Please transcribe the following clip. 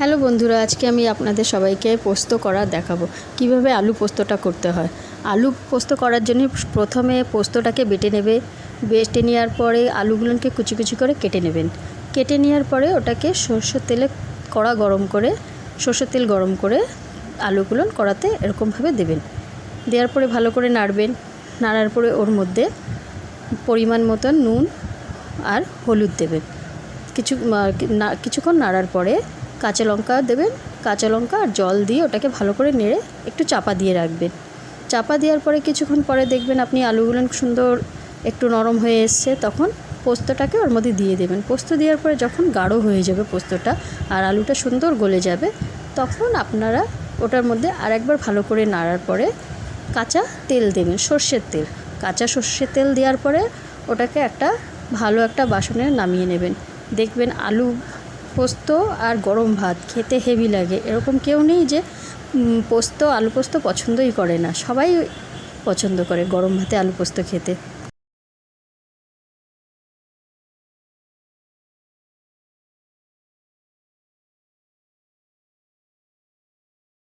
Hello বন্ধুরা, আজকে আমি আপনাদের সবাইকে পোস্ত করা দেখাবো কিভাবে আলু পোস্তটা করতে হয়। আলু পোস্ত করার জন্য প্রথমে পোস্তটাকে বেটে নেওয়ার পরে আলুগুলোকে কুচি কুচি করে কেটে নেবেন। কেটে নেওয়ার পরে ওটাকে সরষের তেল গরম করে আলুগুলো কড়াতে এরকমভাবে দেবেন। দেওয়ার পরে ভালো করে নাড়ার পরে ওর মধ্যে পরিমাণ মতন নুন আর হলুদ দেবেন। কিছুক্ষণ নাড়ার পরে কাঁচা লঙ্কা দেবেন। কাঁচা লঙ্কা আর জল দিয়ে ওটাকে ভালো করে নেড়ে একটু চাপা দিয়ে রাখবেন। চাপা দেওয়ার পরে কিছুক্ষণ পরে দেখবেন আপনি আলুগুলো সুন্দর একটু নরম হয়ে এসছে, তখন পোস্তটাকে ওর মধ্যে দিয়ে দেবেন। পোস্ত দেওয়ার পরে যখন গাঢ় হয়ে যাবে পোস্তটা আর আলুটা সুন্দর গলে যাবে, তখন আপনারা ওটার মধ্যে আরেকবার ভালো করে নাড়ার পরে কাঁচা তেল দেবেন, কাঁচা সর্ষের তেল দেওয়ার পরে ওটাকে ভালো একটা বাসনে নামিয়ে নেবেন। দেখবেন আলু পোস্ত আর গরম ভাত খেতে হেভি লাগে। এরকম কেউ নেই যে আলু পোস্ত পছন্দই করে না, সবাই পছন্দ করে গরম ভাতে আলু পোস্ত খেতে।